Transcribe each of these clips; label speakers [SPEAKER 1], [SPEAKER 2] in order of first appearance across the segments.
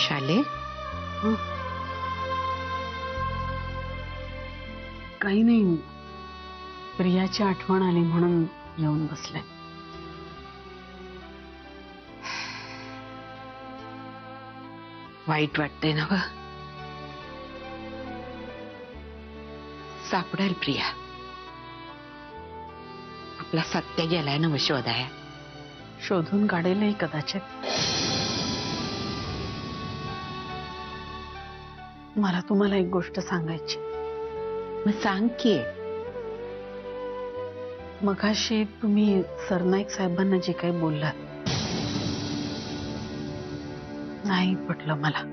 [SPEAKER 1] शाले,
[SPEAKER 2] काही नाही, प्रियाची आठवण आली म्हणून येऊन बसले.
[SPEAKER 1] वाईट वाटतंय ना ग. सापडेल प्रिया. आपला सत्य गेलाय ना शोधाया.
[SPEAKER 2] शोधून काढेलही कदाचित. मला तुम्हाला एक गोष्ट सांगायची.
[SPEAKER 1] मग सांग की.
[SPEAKER 2] मगाशी तुम्ही सरनाईक साहेबांना जे काही बोललात नाही पटलं मला.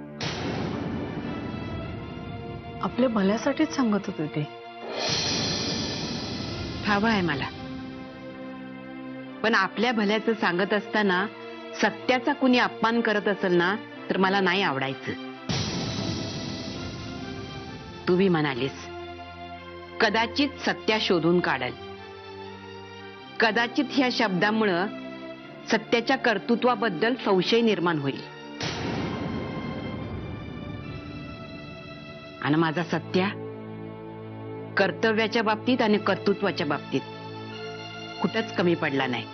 [SPEAKER 2] आपल्या भल्यासाठीच सांगत होते ते.
[SPEAKER 1] हवं आहे मला, पण आपल्या भल्याचं सांगत असताना सत्याचा कुणी अपमान करत असेल ना तर मला नाही आवडायचं. तू बी म्हणालीस कदाचित सत्या शोधून काढेल. कदाचित ह्या शब्दामुळं सत्याच्या कर्तृत्वाबद्दल संशय निर्माण होईल. आणि माझा सत्या कर्तव्याच्या बाबतीत आणि कर्तृत्वाच्या बाबतीत कुठंच कमी पडला नाही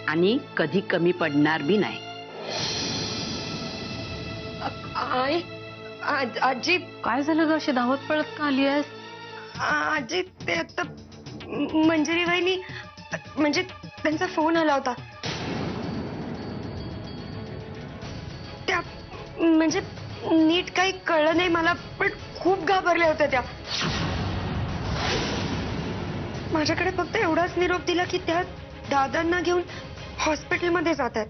[SPEAKER 1] आणि कधी कमी पडणार बी नाही.
[SPEAKER 3] आजी,
[SPEAKER 2] काय झालं ग? अशी धावत पळत का आली आहेस?
[SPEAKER 3] आजी ते आता मंजिरी वहिनी, म्हणजे त्यांचा फोन आला होता. त्या म्हणजे नीट काही कळलं नाही मला, पण खूप घाबरल्या होत्या त्या. माझ्याकडे फक्त एवढाच निरोप दिला की त्या दादांना घेऊन हॉस्पिटलमध्ये जात आहेत.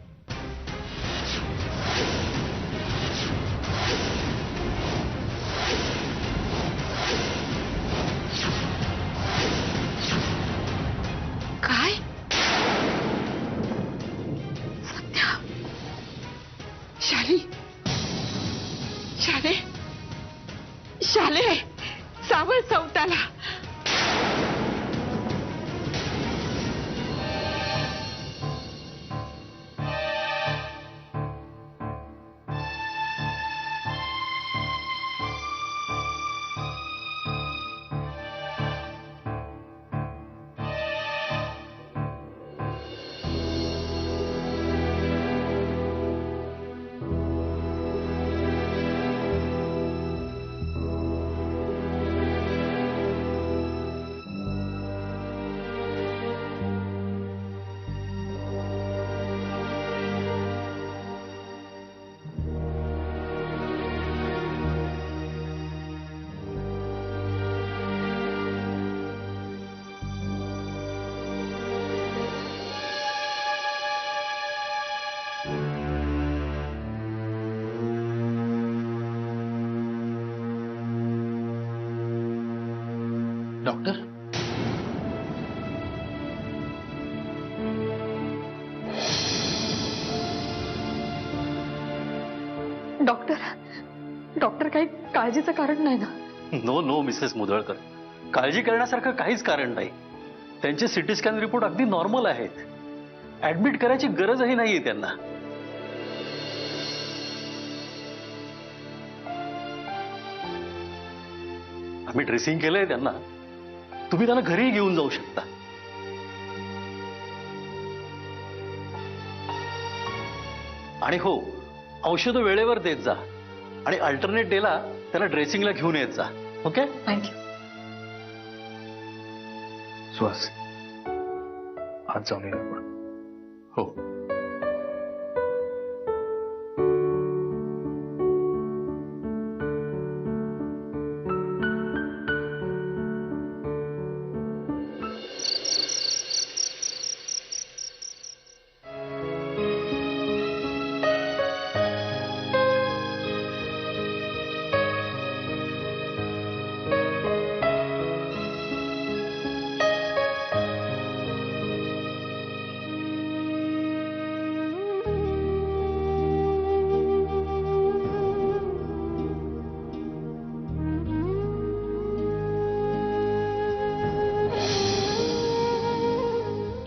[SPEAKER 1] काय?
[SPEAKER 2] सत्या,
[SPEAKER 1] शाली, शाले, शाले, सावळ सवताला.
[SPEAKER 4] डॉक्टर,
[SPEAKER 3] डॉक्टर, डॉक्टर काही काळजीचं कारण नाही ना?
[SPEAKER 4] नो नो मिसेस मुदळकर, काळजी करण्यासारखं काहीच कारण नाही. त्यांचे सिटी स्कॅन रिपोर्ट अगदी नॉर्मल आहेत. ऍडमिट करायची गरजही नाहीये त्यांना. आम्ही ड्रेसिंग केलंय त्यांना. तुम्ही त्यांना घरीही घेऊन जाऊ शकता. आणि हो, औषधं वेळेवर देत जा आणि अल्टरनेट डेला त्याला ड्रेसिंगला घेऊन येत जा. ओके?
[SPEAKER 3] थँक्यू.
[SPEAKER 5] सुहास, आज जाऊन येऊ आपण.
[SPEAKER 4] हो.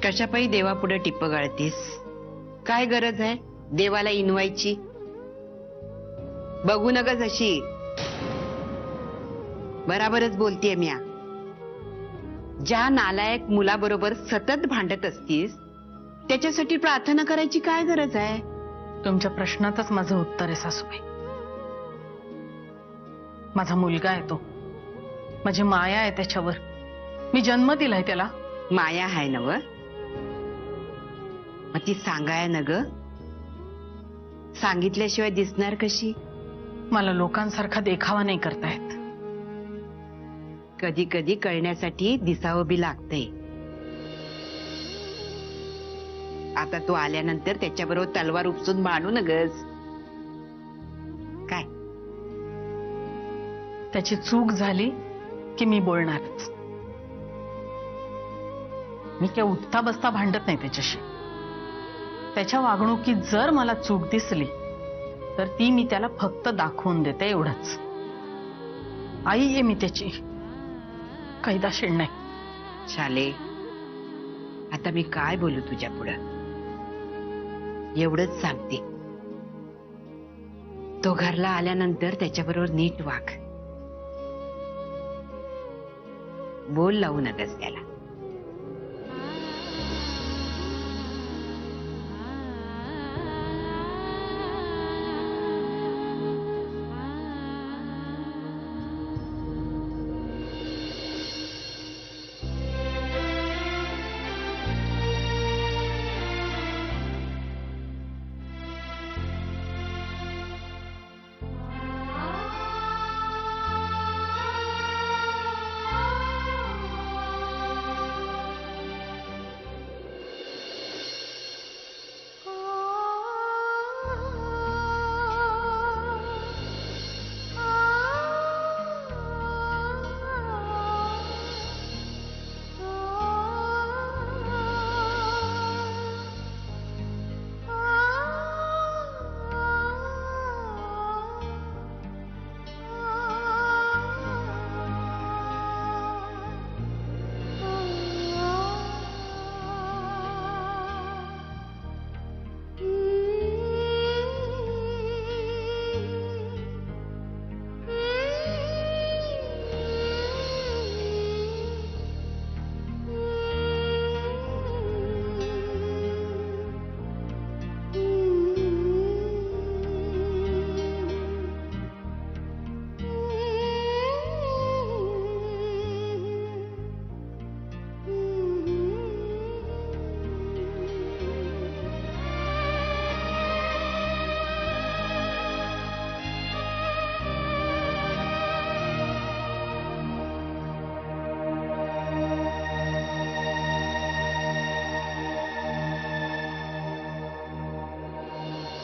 [SPEAKER 1] कशापायी देवापुढे टिप्प गाळतीस? काय गरज आहे देवाला इनवायची? बघू नकच अशी. बराबरच बोलतेय म्या. ज्या नालायक मुलाबरोबर सतत भांडत असतीस त्याच्यासाठी प्रार्थना करायची काय गरज आहे?
[SPEAKER 2] तुमच्या प्रश्नातच माझं उत्तर आहे सासूबाई. माझा मुलगा आहे तो, माझी माया आहे त्याच्यावर. मी जन्म दिलाय त्याला.
[SPEAKER 1] माया आहे ना व? मग ती सांगाय ना ग. सांगितल्याशिवाय दिसणार कशी?
[SPEAKER 2] मला लोकांसारखा देखावा नाही करता येत.
[SPEAKER 1] कधी कधी कळण्यासाठी दिसावं बी लागतंय. आता तू आल्यानंतर त्याच्याबरोबर तलवार उपसून भांडू नगस. काय?
[SPEAKER 2] त्याची चूक झाली की मी बोलणारच. मी काय उठता बसता भांडत नाही त्याच्याशी. त्याच्या वागणुकीत जर मला चूक दिसली तर ती मी त्याला फक्त दाखवून देते, एवढंच. आई आहे मी त्याची, कैदाशीर नाही.
[SPEAKER 1] शाले, आता मी काय बोलू तुझ्या पुढं? एवढंच सांगते, तो घरला आल्यानंतर त्याच्याबरोबर नीट वाग. बोल लावू नकस त्याला.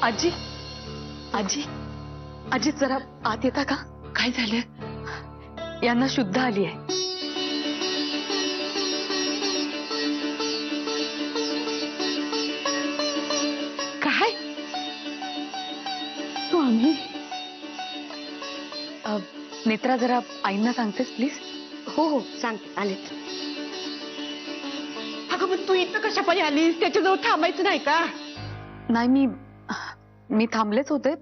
[SPEAKER 2] आजी, आजी, आजी जरा आत येता का?
[SPEAKER 1] काय झालं?
[SPEAKER 2] यांना शुद्ध आली आहे.
[SPEAKER 1] काय?
[SPEAKER 2] स्वामी, नेत्रा जरा आईंना सांगतेस प्लीज.
[SPEAKER 3] हो हो सांगते, आलेच.
[SPEAKER 1] अगं पण तू इथं कशापायी आलीस? त्याच्याजवळ थांबायचं नाही का?
[SPEAKER 2] नाही, मी थांबलेच होते,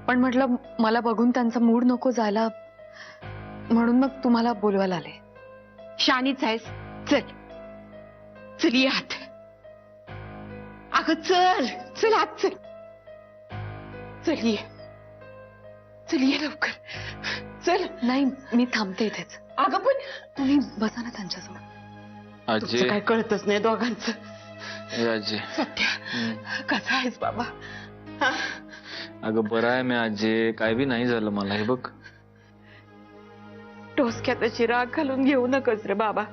[SPEAKER 2] पण म्हटलं मला बघून त्यांचा मूड नको जायला, म्हणून मग तुम्हाला बोलवायला आले.
[SPEAKER 1] शानीच आहेस. चल चल ये आत. अगं चल चल आत चल. चल ये, चल ये लवकर. चल.
[SPEAKER 2] नाही, मी थांबते इथेच.
[SPEAKER 1] अगं पण
[SPEAKER 2] तुम्ही बसा ना त्यांच्याजवळ.
[SPEAKER 1] तुमचं काय कळतच नाही दोघांचं.
[SPEAKER 5] आजी,
[SPEAKER 1] सत्या कसा आहेस बाबा? हा?
[SPEAKER 5] अगं बरं आहे मी आजी, काय बी नाही झालं मला. हे बघ,
[SPEAKER 1] डोसक्यात अशी राग घालून घेऊ नकस रे बाबा.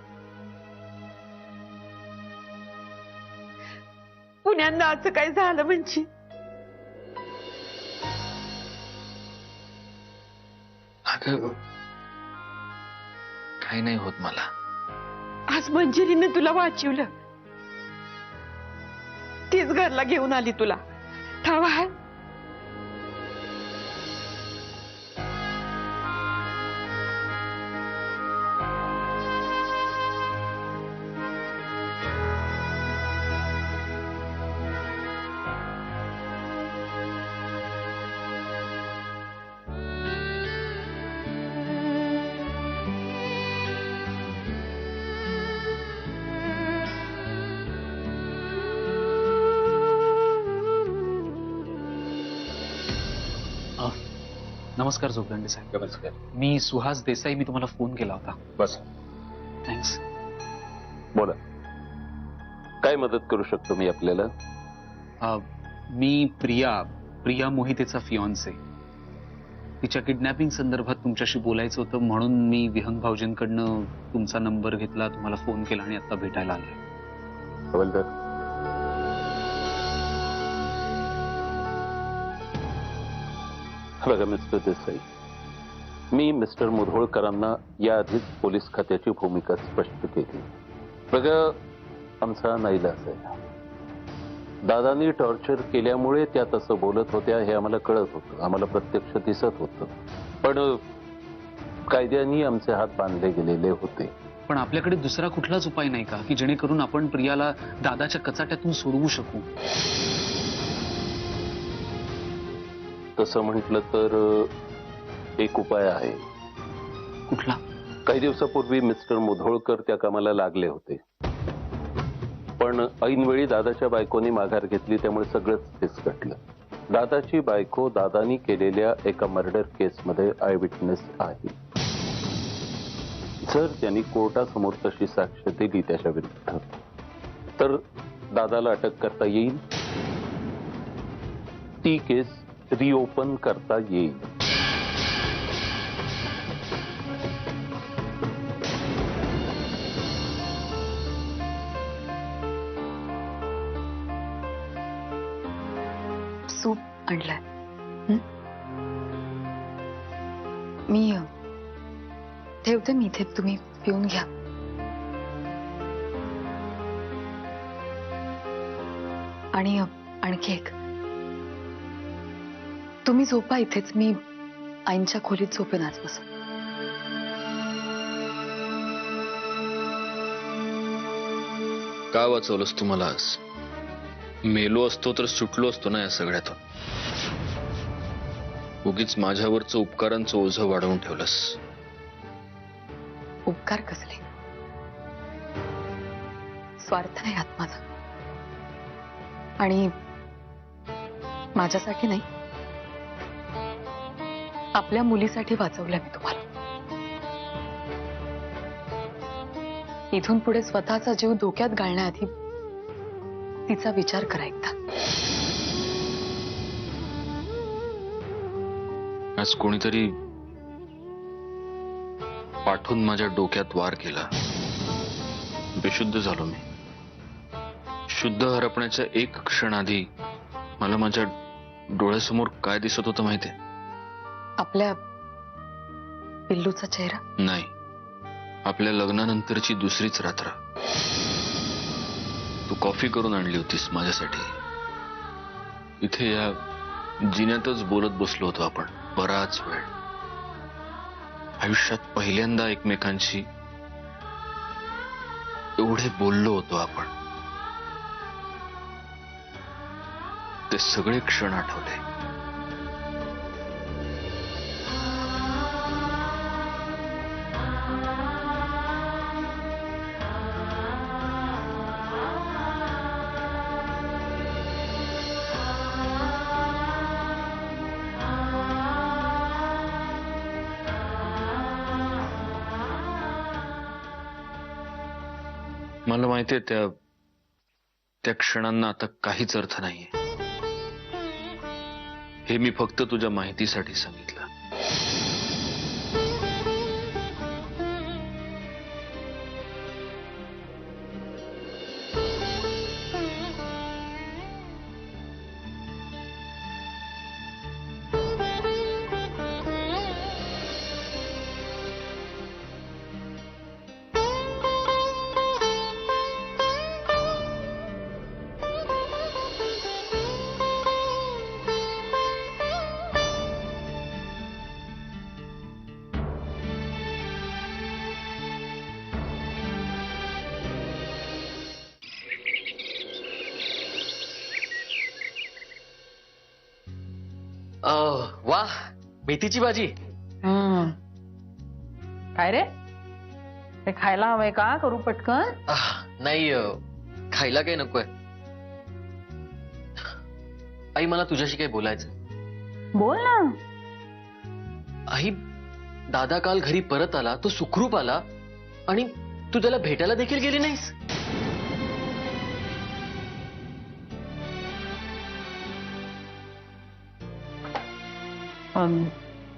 [SPEAKER 1] पुण्यांदा असं काय झालं म्हणजे?
[SPEAKER 5] अगं काही नाही होत मला.
[SPEAKER 1] आज मंजिरीने तुला वाचवलं, तीच घरला घेऊन आली तुला. ठाव आहे?
[SPEAKER 6] नमस्कार जोगदंडे साहेब.
[SPEAKER 7] नमस्कार.
[SPEAKER 6] मी सुहास देसाई. मी तुम्हाला फोन केला होता.
[SPEAKER 7] बस
[SPEAKER 6] थँक्स.
[SPEAKER 7] बोला, काय मदत करू शकतो मी आपल्याला?
[SPEAKER 6] मी प्रिया मोहितेचा फियॉन्से. तिच्या किडनॅपिंग संदर्भात तुमच्याशी बोलायचं होतं म्हणून मी विहंग भाऊजींकडनं तुमचा नंबर घेतला, तुम्हाला फोन केला आणि आता भेटायला आलोय.
[SPEAKER 7] हवलदार, बघा मिस्टर देसाई, मी मिस्टर मुधोळकरांना याआधीच पोलीस खात्याची भूमिका स्पष्ट केली. बघा, आमचा नाईलाज आहे. दादांनी टॉर्चर केल्यामुळे त्या तसं बोलत होत्या हे आम्हाला कळत होतं, आम्हाला प्रत्यक्ष दिसत होतं, पण कायद्याने आमचे हात बांधले गेलेले होते.
[SPEAKER 6] पण आपल्याकडे दुसरा कुठलाच उपाय नाही का की जेणेकरून आपण प्रियाला दादाच्या कचाट्यातून सोडवू शकू?
[SPEAKER 7] तसं म्हटलं तर एक उपाय आहे.
[SPEAKER 6] कुठला?
[SPEAKER 7] काही दिवसापूर्वी मिस्टर मुधोळकर त्या कामाला लागले होते, पण ऐनवेळी दादाच्या बायकोनी माघार घेतली, त्यामुळे सगळंच फिसकटलं. दादाची बायको दादानी केलेल्या एका मर्डर केसमध्ये आय विटनेस आहे. जर त्यांनी कोर्टासमोर तशी साक्ष दिली त्याच्या विरुद्ध, तर दादाला अटक करता येईल, ती केस रिओपन करता येईल.
[SPEAKER 3] सूप आणलाय. मी ठेवते मी इथे, तुम्ही पिऊन घ्या. आणि आणखी एक, तुम्ही झोपा इथेच, मी आईंच्या खोलीत झोपेन आजपासून.
[SPEAKER 5] का वाचवलंस तू मला आज? मेलो असतो तर सुटलो असतो ना या सगळ्यातून. उगीच माझ्यावरचं उपकारांचं ओझं वाढवून ठेवलंस.
[SPEAKER 3] उपकार कसले? स्वार्थ नाही आत माझा, आणि माझ्यासाठी नाही, आपल्या मुलीसाठी वाचवलं मी तुम्हाला. इथून पुढे स्वतःचा जीव धोक्यात घालण्याआधी तिचा विचार करा एकदा.
[SPEAKER 5] आज कोणीतरी पाठवून माझ्या डोक्यात वार केला. बेशुद्ध झालो मी. शुद्ध हरपण्याच्या एक क्षण आधी मला माझ्या डोळ्यासमोर काय दिसत होतं माहितीये?
[SPEAKER 3] आपल्या पिल्लूचा चेहरा.
[SPEAKER 5] नाही, आपल्या लग्नानंतरची दुसरीच रात्र. तू कॉफी करून आणली होतीस माझ्यासाठी. इथे या जिन्यातच बोलत बसलो होतो आपण बराच वेळ. आयुष्यात पहिल्यांदा एकमेकांशी एवढे बोललो होतो आपण. ते सगळे क्षण आठवले. मला माहितीये त्या क्षणांना आता काहीच अर्थ नाहीये. हे मी फक्त तुझ्या माहितीसाठी सांगितलं.
[SPEAKER 8] वाह, मेथीची भाजी.
[SPEAKER 2] काय रे, ते खायला हवंय का? करू पटकन.
[SPEAKER 8] नाही, खायला काही नकोय. आई, मला तुझ्याशी काही बोलायचं.
[SPEAKER 2] बोल ना.
[SPEAKER 8] आई, दादा काल घरी परत आला, तो सुखरूप आला आणि तू त्याला भेटायला देखील गेली नाहीस.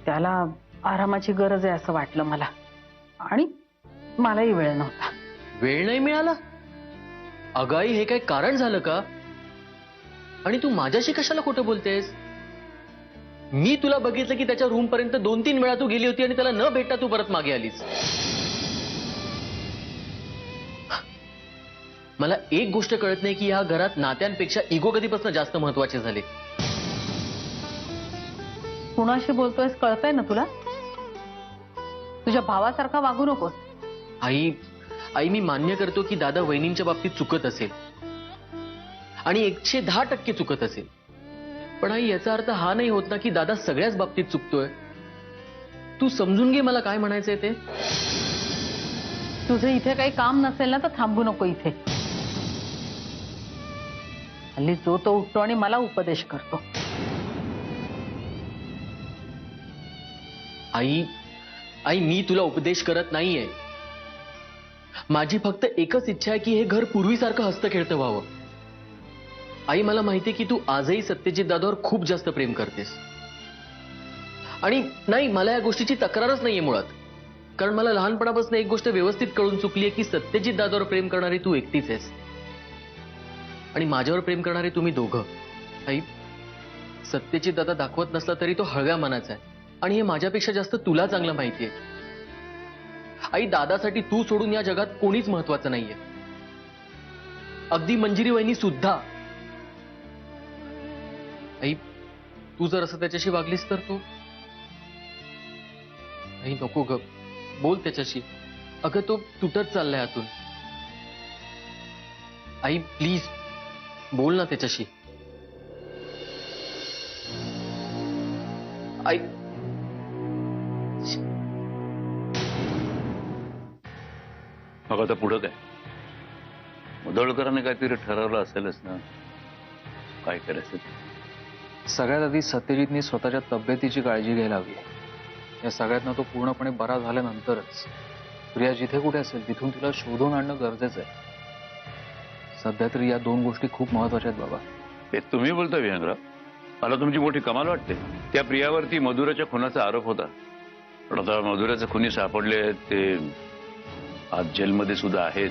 [SPEAKER 2] त्याला आरामाची गरज आहे असं वाटलं मला, आणि मलाही वेळ नव्हता.
[SPEAKER 8] वेळ नाही मिळाला? अगाई, हे काय कारण झालं का? आणि तू माझ्याशी कशाला खोटं बोलतेस? मी तुला बघितलं की त्याच्या रूम पर्यंत 2-3 वेळा तू गेली होती आणि त्याला न भेटता तू परत मागे आलीस. मला एक गोष्ट कळत नाही की या घरात नात्यांपेक्षा इगो कधीपासून जास्त महत्वाचे झाले.
[SPEAKER 2] कुणाशी बोलतोयस कळतंय ना तुला? तुझ्या भावासारखा वागू नकोस.
[SPEAKER 8] आई, मी मान्य करतो की दादा वहिनींच्या बाबतीत चुकत असेल आणि 110% चुकत असेल, पण आई, याचा अर्थ हा नाही होत ना की दादा सगळ्याच बाबतीत चुकतोय. तू समजून घे मला काय म्हणायचंय ते.
[SPEAKER 2] तुझं इथे काही काम नसेल ना तर थांबू नको इथे. हल्ली जो तो उठतो आणि मला उपदेश करतो.
[SPEAKER 8] आई, मी तुला उपदेश करत नाहीये. माझी फक्त एकच इच्छा आहे की हे घर पूर्वीसारखं हसतं खेळतं व्हावं. आई, मला माहितीये की तू आजही सत्यजित दादावर खूप जास्त प्रेम करतेस, आणि नाही, मला या गोष्टीची तक्रारच नाहीये मुळात, कारण मला लहानपणापासून एक गोष्ट व्यवस्थित कळून चुकली आहे की सत्यजित दादावर प्रेम करणारी तू एकटीच आहेस आणि माझ्यावर प्रेम करणारे तुम्ही दोघं. आई, सत्यजित दादा दाखवत नसला तरी तो हळव्या मनाचा आहे आणि हे माझ्यापेक्षा जास्त तुला चांगलं माहितीये. आई, दादासाठी तू सोडून या जगात कोणीच महत्वाचं नाहीये, अगदी मंजिरी वहिनी सुद्धा. आई, तू जर असं त्याच्याशी वागलीस तर तू. आई, नको ग, बोल त्याच्याशी. अगं, तो तुटत चाललाय आतून. आई, प्लीज बोल ना त्याच्याशी. आई,
[SPEAKER 7] मग आता पुढं काय? मुधोळकरांनी काहीतरी ठरवलं असेलच ना, काय करायचं ते.
[SPEAKER 6] सगळ्यात आधी सत्यजितनी स्वतःच्या तब्येतीची काळजी घ्यायला हवी. या सगळ्यातनं तो पूर्णपणे बरा झाल्यानंतरच प्रिया जिथे कुठे असेल तिथून तिला शोधून आणणं गरजेचं आहे. सध्या तरी या 2 गोष्टी खूप महत्वाच्या आहेत बाबा.
[SPEAKER 7] हे तुम्ही बोलता विहंगराव? मला तुमची मोठी कमाल वाटते. त्या प्रियावरती मधुराच्या खुनाचा आरोप होता, पण आता मधुराचे खुनी सापडले आहेत, ते आज जेलमध्ये सुद्धा आहेत.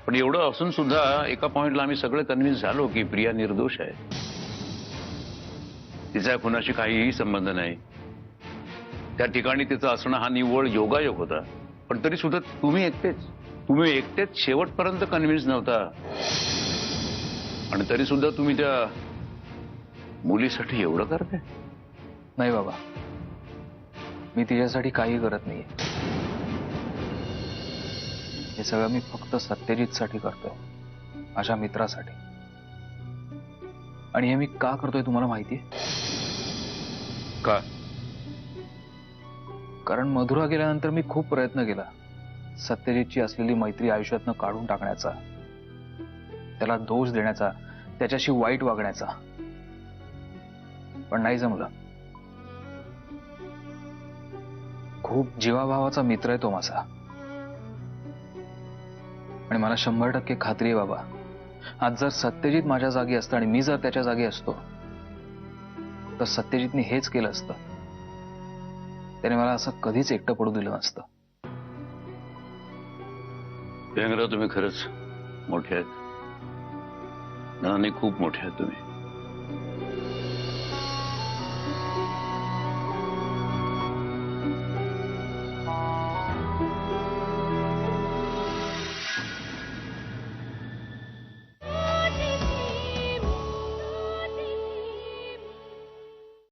[SPEAKER 7] पण एवढं असून सुद्धा एका पॉइंटला आम्ही सगळे कन्व्हिन्स झालो की प्रिया निर्दोष आहे. तिचा खुनाशी काहीही संबंध नाही. त्या ठिकाणी तिचं असणं हा निव्वळ योगायोग होता. पण तरी सुद्धा तुम्ही एकटेच शेवटपर्यंत कन्व्हिन्स नव्हता, आणि तरी सुद्धा तुम्ही त्या मुलीसाठी एवढं करताय.
[SPEAKER 6] नाही बाबा, मी तिच्यासाठी काही करत नाहीये. हे सगळं मी फक्त सत्यजितसाठी करतोय, माझ्या मित्रासाठी. आणि हे मी का करतोय तुम्हाला माहितीये
[SPEAKER 7] का?
[SPEAKER 6] कारण मधुरा गेल्यानंतर मी खूप प्रयत्न केला सत्यजितची असलेली मैत्री आयुष्यातनं काढून टाकण्याचा, त्याला दोष देण्याचा, त्याच्याशी वाईट वागण्याचा, पण नाही जमलं. खूप जीवाभावाचा मित्र आहे तो माझा, आणि मला 100% खात्री आहे बाबा, आज जर सत्यजित माझ्या जागी असतं आणि मी जर त्याच्या जागी असतो तर सत्यजितने हेच केलं असतं. त्याने मला असं कधीच एकटं पडू दिलं नसतं.
[SPEAKER 7] विहंगराव, तुम्ही खरंच मोठे आहेत. नानी, खूप मोठे आहेत तुम्ही.